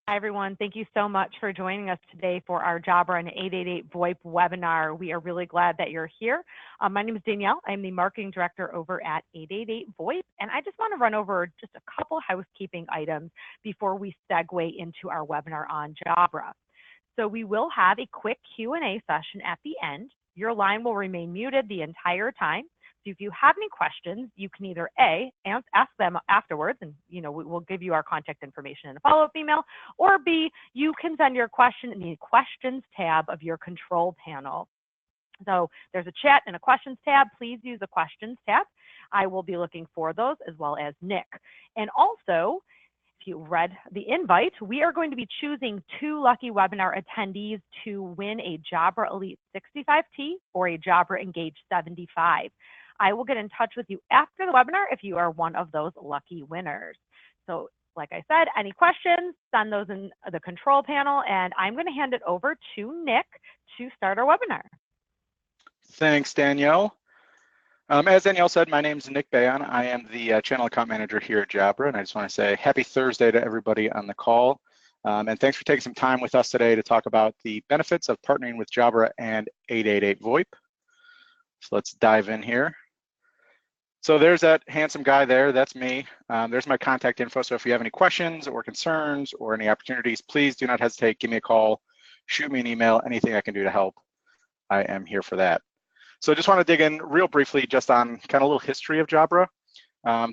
Hi, everyone. Thank you so much for joining us today for our Jabra and 888 VoIP webinar. We are really glad that you're here. My name is Danielle. I'm the marketing director over at 888 VoIP, and I just want to run over just a couple housekeeping items before we segue into our webinar on Jabra. So we will have a quick Q&A session at the end. Your line will remain muted the entire time. So if you have any questions, you can either A, ask them afterwards, and we'll give you our contact information in a follow-up email, or B, you can send your question in the questions tab of your control panel. So there's a chat and a questions tab. Please use the questions tab. I will be looking for those, as well as Nick. And also, if you read the invite, we are going to be choosing 2 lucky webinar attendees to win a Jabra Elite 65T or a Jabra Engage 75. I will get in touch with you after the webinar if you are one of those lucky winners. So like I said, any questions, send those in the control panel, and I'm going to hand it over to Nick to start our webinar. Thanks, Danielle. As Danielle said, my name is Nick Bayon. I am the channel account manager here at Jabra, and I just want to say happy Thursday to everybody on the call. And thanks for taking some time with us today to talk about the benefits of partnering with Jabra and 888 VoIP. So let's dive in here. So there's that handsome guy there, that's me. There's my contact info, so if you have any questions or concerns or any opportunities, please do not hesitate, give me a call, shoot me an email, anything I can do to help, I am here for that. So I just want to dig in real briefly just on kind of a little history of Jabra.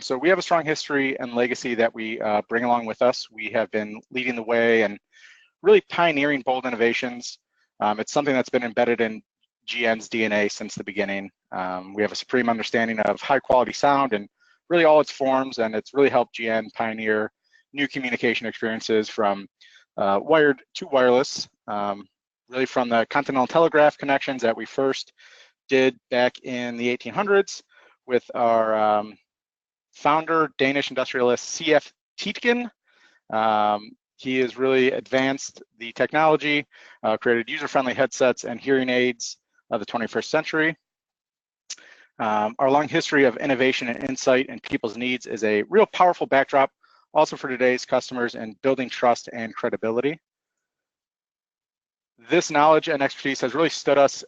So we have a strong history and legacy that we bring along with us. We have been leading the way and really pioneering bold innovations. It's something that's been embedded in GN's DNA since the beginning. We have a supreme understanding of high quality sound and really all its forms, and it's really helped GN pioneer new communication experiences from wired to wireless, really from the Continental Telegraph connections that we first did back in the 1800s with our founder, Danish industrialist C.F. Tietgen. He has really advanced the technology, created user-friendly headsets and hearing aids of the 21st century. Our long history of innovation and insight in people's needs is a real powerful backdrop also for today's customers in building trust and credibility. This knowledge and expertise has really stood us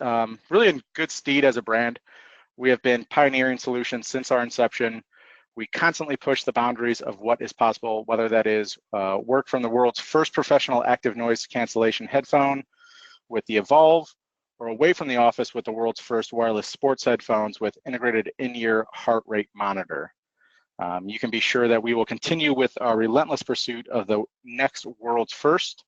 really in good stead as a brand. We have been pioneering solutions since our inception. We constantly push the boundaries of what is possible, whether that is work from the world's first professional active noise cancellation headphone with the Evolve, or away from the office with the world's first wireless sports headphones with integrated in-ear heart rate monitor. You can be sure that we will continue with our relentless pursuit of the next world's first.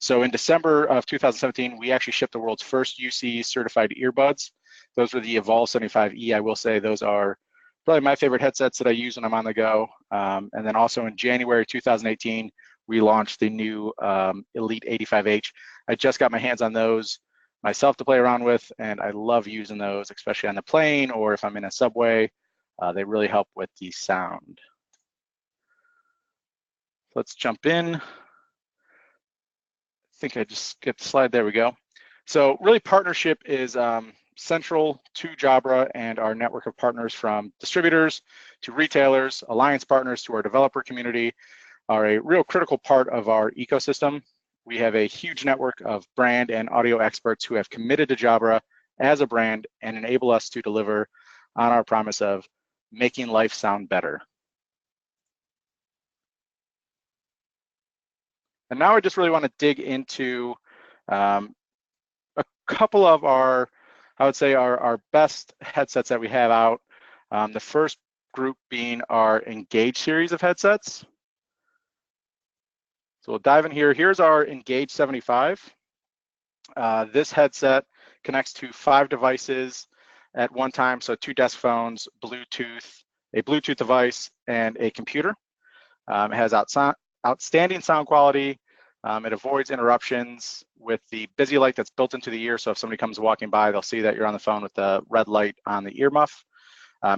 So in December of 2017, we actually shipped the world's first UC certified earbuds. Those were the Evolve 75E. I will say those are probably my favorite headsets that I use when I'm on the go. And then also in January 2018, we launched the new Elite 85H. I just got my hands on those myself to play around with, and I love using those, especially on the plane or if I'm in a subway. They really help with the sound. Let's jump in. I think I just skipped the slide. There we go. So really partnership is central to Jabra and our network of partners, from distributors to retailers, alliance partners to our developer community, are a real critical part of our ecosystem. We have a huge network of brand and audio experts who have committed to Jabra as a brand and enable us to deliver on our promise of making life sound better. And now I just really want to dig into a couple of our, I would say, our best headsets that we have out. The first group being our Engage series of headsets. So we'll dive in here. Here's our Engage 75. This headset connects to 5 devices at one time, so 2 desk phones, Bluetooth, a Bluetooth device, and a computer. It has outstanding sound quality. It avoids interruptions with the busy light that's built into the ear, so if somebody comes walking by, they'll see that you're on the phone with the red light on the earmuff.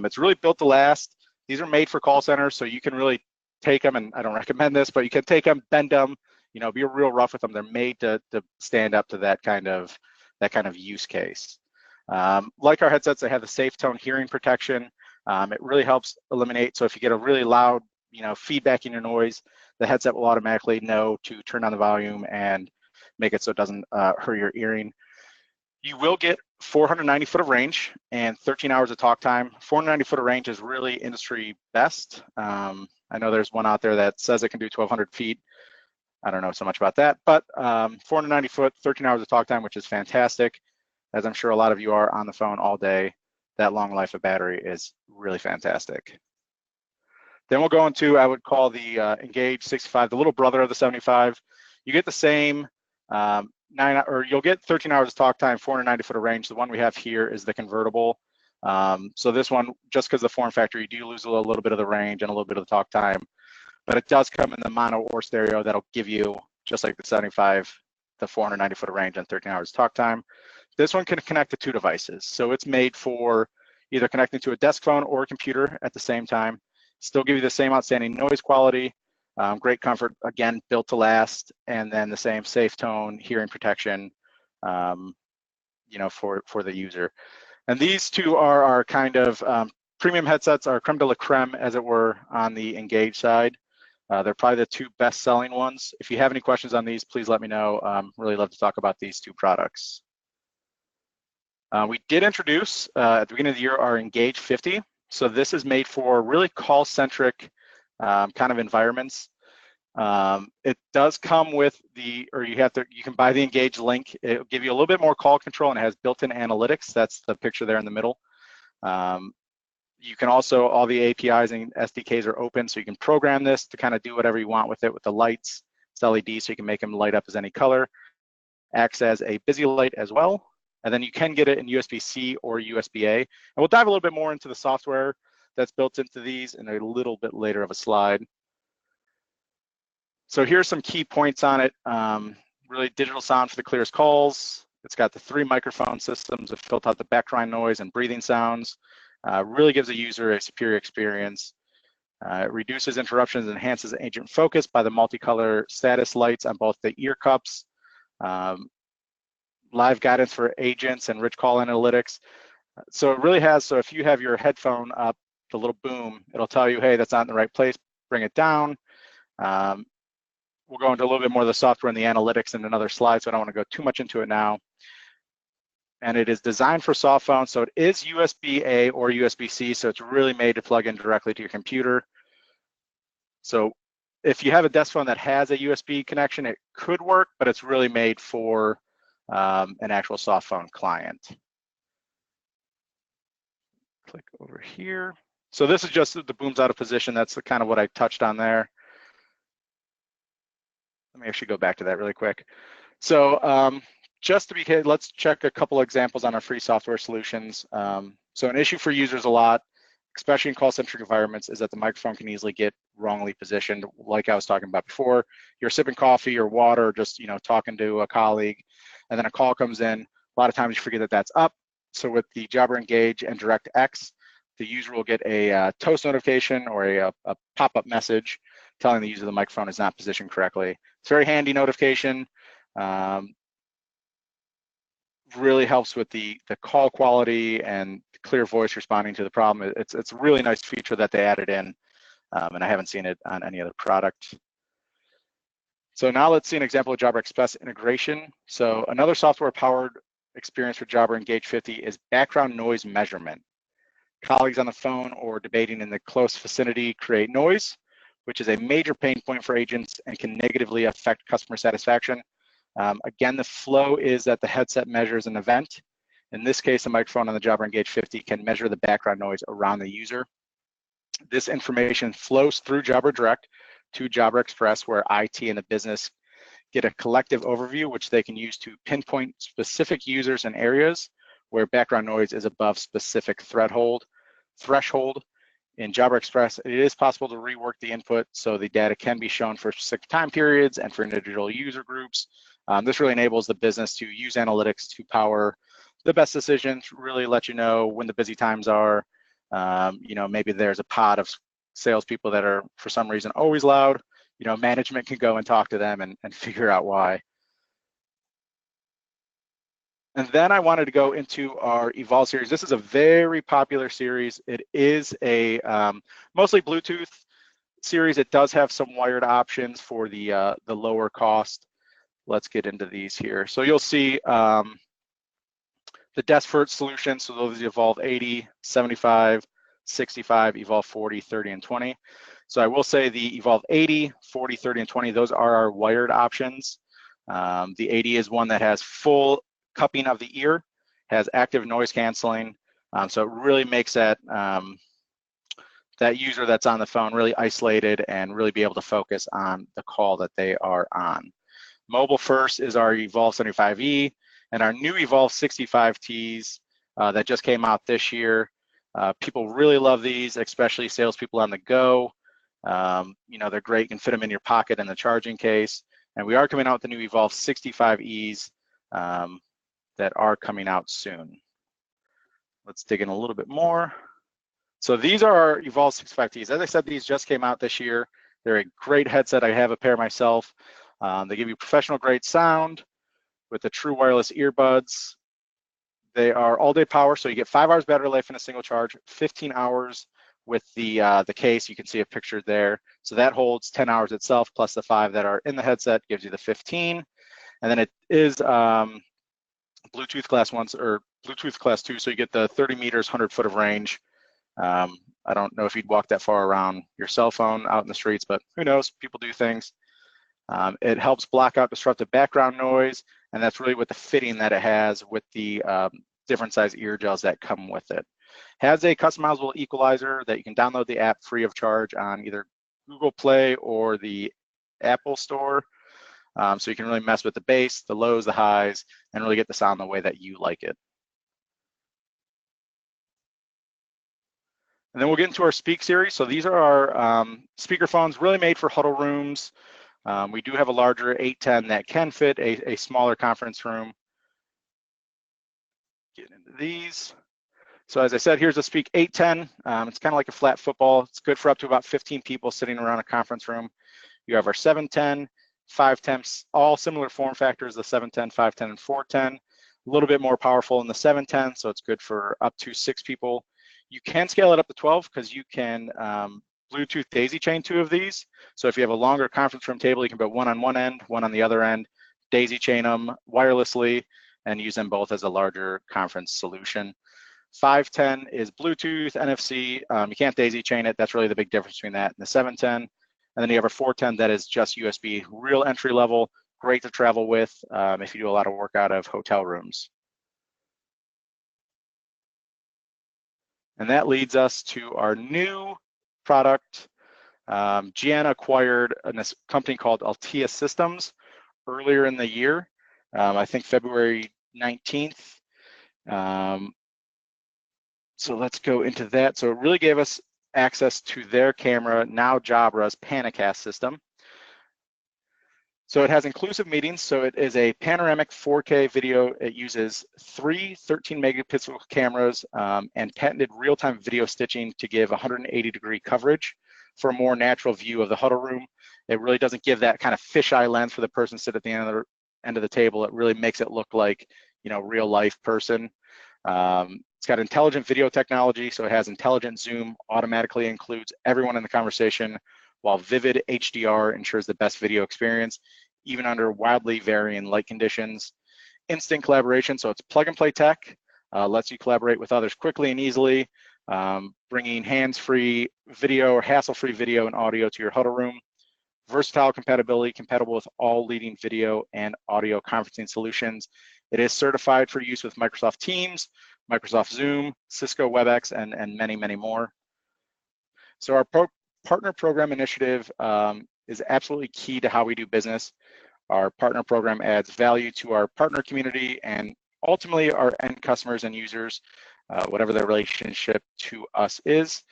It's really built to last. These are made for call centers, so you can really take them, and I don't recommend this, but you can take them, bend them, be real rough with them. They're made to stand up to that kind of use case. Like our headsets, they have the safe tone hearing protection. It really helps eliminate, so if you get a really loud feedbacking your noise, the headset will automatically know to turn down the volume and make it so it doesn't hurt your hearing. You will get 490 foot of range and 13 hours of talk time. 490 foot of range is really industry best. I know there's one out there that says it can do 1,200 feet. I don't know so much about that, but 490 foot, 13 hours of talk time, which is fantastic. As I'm sure a lot of you are on the phone all day, that long life of battery is really fantastic. Then we'll go into, I would call the Engage 65, the little brother of the 75. You get the same you'll get 13 hours of talk time, 490 foot of range. The one we have here is the convertible. So this one, just because the form factor, you do lose a little bit of the range and a little bit of the talk time, but it does come in the mono or stereo that'll give you, just like the 75, the 490 foot of range and 13 hours of talk time. This one can connect to 2 devices. So it's made for either connecting to a desk phone or a computer at the same time. Still give you the same outstanding noise quality, great comfort, again, built to last, and then the same safe tone, hearing protection, for the user. And these 2 are our kind of premium headsets, are creme de la creme, as it were, on the Engage side. They're probably the 2 best-selling ones. If you have any questions on these, please let me know. Really love to talk about these 2 products. We did introduce at the beginning of the year our Engage 50. So this is made for really call-centric kind of environments. It does come with you can buy the Engage Link. It'll give you a little bit more call control, and it has built-in analytics. That's the picture there in the middle. You can also, all the APIs and SDKs are open, so you can program this to kind of do whatever you want with it with the lights. It's LED, so you can make them light up as any color. Acts as a busy light as well. And then you can get it in USB-C or USB-A. And we'll dive a little bit more into the software that's built into these in a little bit later of a slide. So here's some key points on it. Really digital sound for the clearest calls. It's got the 3 microphone systems that filter out the background noise and breathing sounds. Really gives the user a superior experience. It reduces interruptions and enhances agent focus by the multicolor status lights on both the ear cups. Live guidance for agents and rich call analytics. So it really has, so if you have your headphone up, the little boom, it'll tell you, hey, that's not in the right place, bring it down. We'll go into a little bit more of the software and the analytics in another slide, so I don't want to go too much into it now. And it is designed for soft phones, so it is USB-A or USB-C, so it's really made to plug in directly to your computer. So if you have a desk phone that has a USB connection, it could work, but it's really made for an actual soft phone client. Click over here. So this is just the boom's out of position. That's the kind of what I touched on there. Let me actually go back to that really quick. So just to be clear, let's check a couple examples on our free software solutions. So an issue for users a lot, especially in call-centric environments, is that the microphone can easily get wrongly positioned. Like I was talking about before, you're sipping coffee or water, or just talking to a colleague, and then a call comes in. A lot of times you forget that that's up. So with the Jabra Engage and DirectX, the user will get a toast notification or a pop-up message telling the user the microphone is not positioned correctly. It's a very handy notification. Really helps with the call quality and clear voice responding to the problem. It's a really nice feature that they added in, and I haven't seen it on any other product. So now let's see an example of Jabra Express integration. So another software-powered experience for Jabra Engage 50 is background noise measurement. Colleagues on the phone or debating in the close vicinity create noise, which is a major pain point for agents and can negatively affect customer satisfaction. Again, the flow is that the headset measures an event. In this case, the microphone on the Jabra Engage 50 can measure the background noise around the user. This information flows through Jabra Direct to Jabra Express, where IT and the business get a collective overview, which they can use to pinpoint specific users and areas where background noise is above specific threshold. In Jabra Express, it is possible to rework the input so the data can be shown for specific time periods and for individual user groups. This really enables the business to use analytics to power the best decisions, really let you know when the busy times are. Maybe there's a pod of salespeople that are, for some reason, always loud. Management can go and talk to them and figure out why. And then I wanted to go into our Evolve series. This is a very popular series. It is a mostly Bluetooth. series, it does have some wired options for the lower cost. Let's get into these here. So you'll see the Desperate solution. So those Evolve 80, 75, 65, Evolve 40, 30, and 20. So I will say the Evolve 80, 40, 30, and 20, those are our wired options. The 80 is one that has full cupping of the ear, has active noise canceling. So it really makes that that user that's on the phone really isolated and really be able to focus on the call that they are on. Mobile first is our Evolve 75E and our new Evolve 65Ts that just came out this year. People really love these, especially salespeople on the go. You know, they're great. You can fit them in your pocket in the charging case. And we are coming out with the new Evolve 65Es that are coming out soon. Let's dig in a little bit more. So these are our Evolve 65Ts. As I said, these just came out this year. They're a great headset. I have a pair myself. They give you professional grade sound with the true wireless earbuds. They are all day power, so you get 5 hours battery life in a single charge, 15 hours with the case. You can see a picture there. So that holds 10 hours itself, plus the 5 that are in the headset gives you the 15. And then it is Bluetooth class 1 or Bluetooth class 2, so you get the 30 meters, 100 foot of range. I don't know if you'd walk that far around your cell phone out in the streets, but who knows, people do things. It helps block out disruptive background noise, and that's really with the fitting that it has with the different size ear gels that come with it. Has a customizable equalizer that you can download the app free of charge on either Google Play or the Apple Store. So you can really mess with the bass, the lows, the highs, and really get the sound the way that you like it. And then we'll get into our Speak series. So these are our speakerphones really made for huddle rooms. We do have a larger 810 that can fit a smaller conference room. Get into these. So as I said, here's a Speak 810. It's kind of like a flat football. It's good for up to about 15 people sitting around a conference room. You have our 710, 510, all similar form factors, the 710, 510, and 410. A little bit more powerful in the 710, so it's good for up to 6 people. You can scale it up to 12 because you can Bluetooth daisy chain 2 of these. So if you have a longer conference room table, you can put one on one end, one on the other end, daisy chain them wirelessly, and use them both as a larger conference solution. 510 is Bluetooth, NFC. You can't daisy chain it. That's really the big difference between that and the 710. And then you have a 410 that is just USB, real entry level, great to travel with if you do a lot of work out of hotel rooms. And that leads us to our new product. GN acquired a company called Altea Systems earlier in the year, I think February 19th. So let's go into that. So it really gave us access to their camera, now Jabra's Panicast system. So it has inclusive meetings. So it is a panoramic 4K video. It uses 3 13 megapixel cameras and patented real-time video stitching to give 180-degree coverage for a more natural view of the huddle room. It really doesn't give that kind of fisheye lens for the person sitting at the end of the table. It really makes it look like, you know, real life person. It's got intelligent video technology, so it has intelligent zoom, automatically includes everyone in the conversation, while vivid HDR ensures the best video experience, even under wildly varying light conditions. Instant collaboration, so it's plug and play tech, lets you collaborate with others quickly and easily, bringing hands-free video or hassle-free video and audio to your huddle room. Versatile compatibility, compatible with all leading video and audio conferencing solutions. It is certified for use with Microsoft Teams, Microsoft Zoom, Cisco WebEx, and many, many more. So our partner program initiative is absolutely key to how we do business. Our partner program adds value to our partner community and ultimately our end customers and users, whatever their relationship to us is.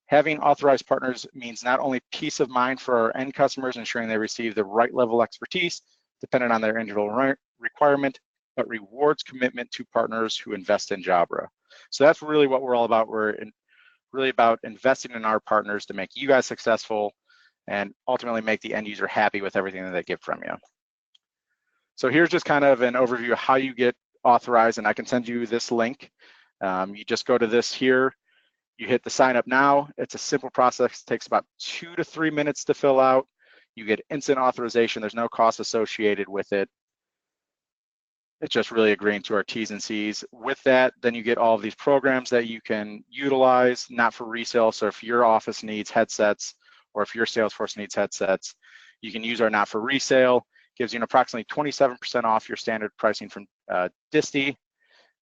Having authorized partners means not only peace of mind for our end customers, ensuring they receive the right level of expertise dependent on their individual requirement, but rewards commitment to partners who invest in Jabra. So that's really what we're all about. We're really about investing in our partners to make you guys successful and ultimately make the end user happy with everything that they get from you. So here's just kind of an overview of how you get authorized, and I can send you this link. You just go to this here, You hit the sign up now. It's a simple process. It takes about 2 to 3 minutes to fill out. You get instant authorization. There's no cost associated with it. It's just really agreeing to our T's and C's. With that, then you get all of these programs that you can utilize, not for resale. So if your office needs headsets, or if your Salesforce needs headsets, you can use our not for resale. Gives you an approximately 27% off your standard pricing from Disty.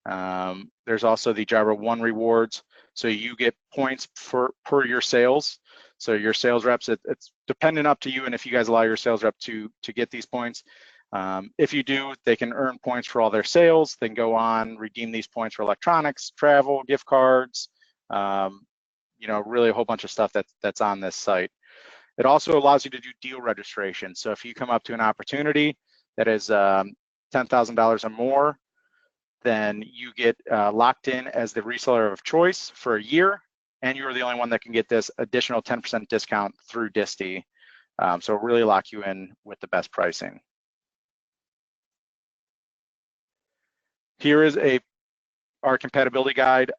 There's also the Jabra One rewards. So you get points per your sales. So your sales reps, it's dependent up to you, and if you guys allow your sales rep to get these points. If you do, they can earn points for all their sales. They can go on, redeem these points for electronics, travel, gift cards, you know, really a whole bunch of stuff that's on this site. It also allows you to do deal registration. So if you come up to an opportunity that is $10,000 or more, then you get locked in as the reseller of choice for a year, and you're the only one that can get this additional 10% discount through Disty. So really lock you in with the best pricing. Here is our compatibility guide.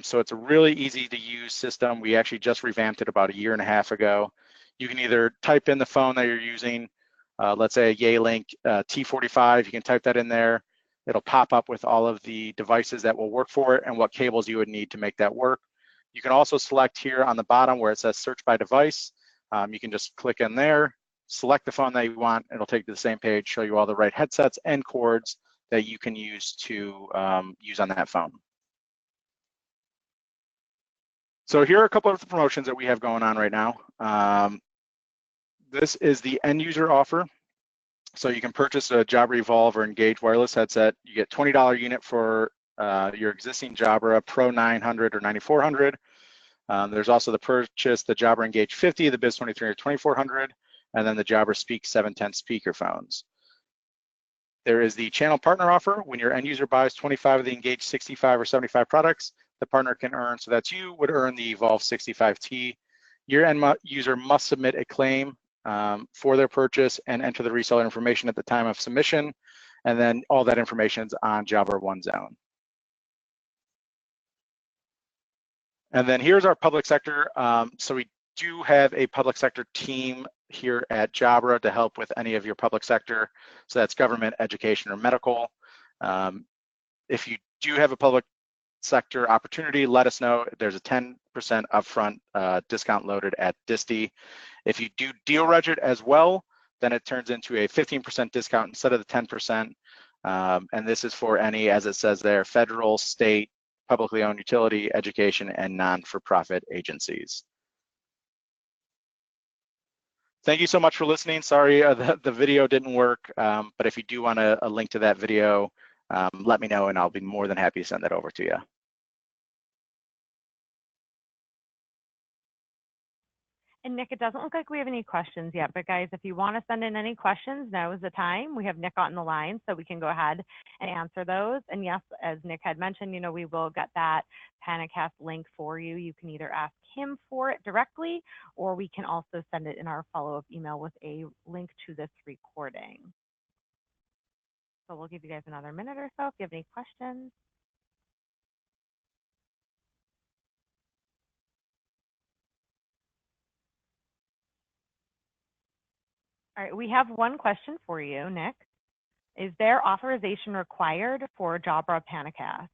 So it's a really easy to use system. We actually just revamped it about 1.5 years ago. You can either type in the phone that you're using, let's say a Yealink T45, you can type that in there. It'll pop up with all of the devices that will work for it and what cables you would need to make that work. You can also select here on the bottom where it says search by device. You can just click in there, select the phone that you want. It'll take you to the same page, show you all the right headsets and cords that you can use to use on that phone. So here are a couple of the promotions that we have going on right now. This is the end user offer. So you can purchase a Jabra Evolve or Engage wireless headset. You get $20 unit for your existing Jabra Pro 900 or 9400. There's also the purchase the Jabra Engage 50, the Biz 23 or 2400, and then the Jabra Speak 710 speakerphones. There is the channel partner offer. When your end user buys 25 of the Engage 65 or 75 products, the partner can earn, so that's you, would earn the Evolve 65T. Your end user must submit a claim for their purchase and enter the reseller information at the time of submission, and then all that information is on Jabra One Zone. And then here's our public sector. So we do have a public sector team here at Jabra to help with any of your public sector. So that's government, education, or medical. If you do have a public sector opportunity, let us know. There's a 10% upfront discount loaded at Disty. If you do deal regit as well, then it turns into a 15% discount instead of the 10%. And this is for any, as it says there, federal, state, publicly owned utility, education, and non-for-profit agencies. Thank you so much for listening. Sorry the video didn't work, but if you do want a link to that video, let me know and I'll be more than happy to send that over to you. And Nick, it doesn't look like we have any questions yet, but guys, if you want to send in any questions, now is the time. We have Nick on the line, so we can go ahead and answer those. And yes, as Nick had mentioned, you know, we will get that Panicast link for you. You can either ask him for it directly, or we can also send it in our follow-up email with a link to this recording. So we'll give you guys another minute or so if you have any questions. All right, we have one question for you, Nick. Is there authorization required for Jabra Panicast?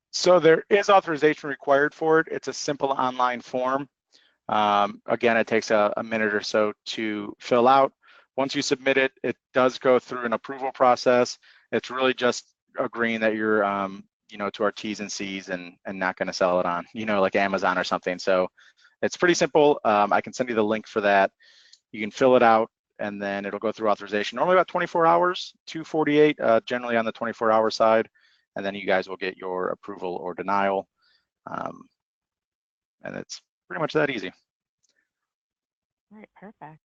So there is authorization required for it. It's a simple online form. Again, it takes a minute or so to fill out. Once you submit it, it does go through an approval process. It's really just agreeing that you're, you know, to our T's and C's and not going to sell it on, you know, like Amazon or something. So it's pretty simple. I can send you the link for that. You can fill it out and then it'll go through authorization. Normally about 24 hours, 248, generally on the 24-hour side. And then you guys will get your approval or denial. And it's pretty much that easy. All right, perfect.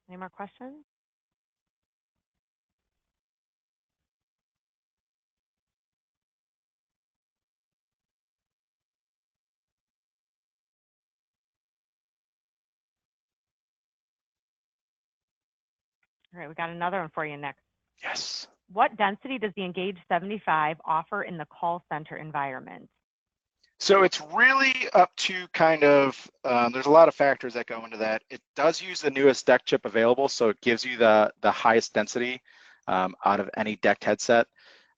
Any more questions? All right, we got another one for you, Nick. Yes. What density does the Engage 75 offer in the call center environment? So it's really up to kind of, there's a lot of factors that go into that. It does use the newest deck chip available, so it gives you the highest density out of any decked headset.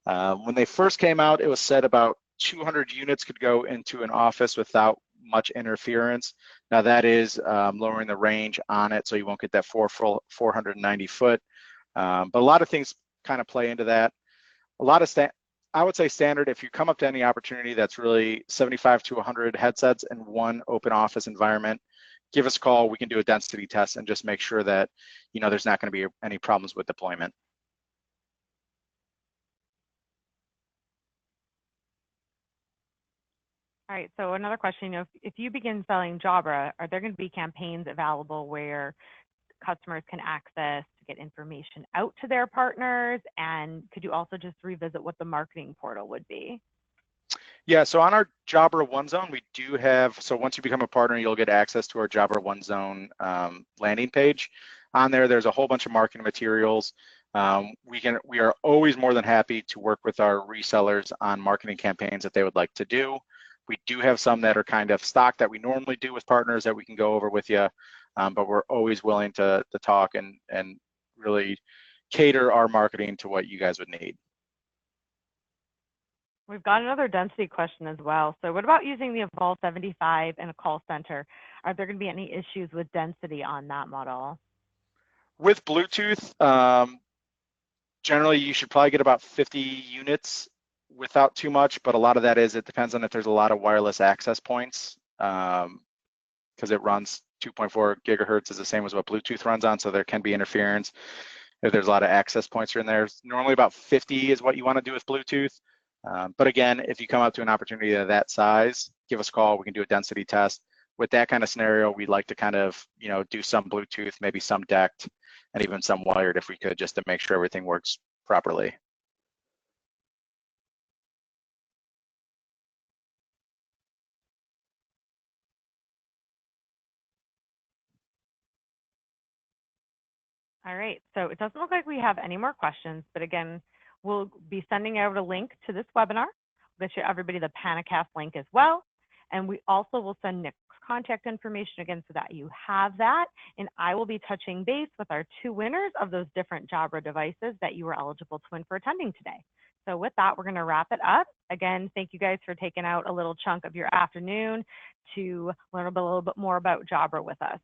When they first came out, it was said about 200 units could go into an office without much interference. Now that is lowering the range on it, so you won't get that 490 foot. But a lot of things kind of play into that. A lot of I would say standard, if you come up to any opportunity that's really 75 to 100 headsets in one open office environment, give us a call. We can do a density test and just make sure that, you know, there's not going to be any problems with deployment. All right, so another question, you know, if you begin selling Jabra, are there going to be campaigns available where customers can access to get information out to their partners? And could you also just revisit what the marketing portal would be? Yeah, so on our Jabra One Zone, we do have, so once you become a partner, you'll get access to our Jabra One Zone landing page. On there, there's a whole bunch of marketing materials. We are always more than happy to work with our resellers on marketing campaigns that they would like to do. We do have some that are kind of stock that we normally do with partners that we can go over with you, but we're always willing to talk and really cater our marketing to what you guys would need. We've got another density question as well. So what about using the Evolve 75 in a call center? Are there going to be any issues with density on that model? With Bluetooth, generally you should probably get about 50 units without too much, but a lot of that is, it depends on if there's a lot of wireless access points, because it runs 2.4 gigahertz is the same as what Bluetooth runs on, so there can be interference if there's a lot of access points in there. Normally about 50 is what you want to do with Bluetooth. But again, if you come up to an opportunity of that size, give us a call. We can do a density test. With that kind of scenario, we'd like to kind of, you know, do some Bluetooth, maybe some decked, and even some wired if we could, just to make sure everything works properly. All right, so it doesn't look like we have any more questions, but again, we'll be sending out a link to this webinar. We'll get you everybody the Panicast link as well. And we also will send Nick's contact information again so that you have that. And I will be touching base with our 2 winners of those different Jabra devices that you were eligible to win for attending today. So with that, we're going to wrap it up. Again, thank you guys for taking out a little chunk of your afternoon to learn a little bit more about Jabra with us.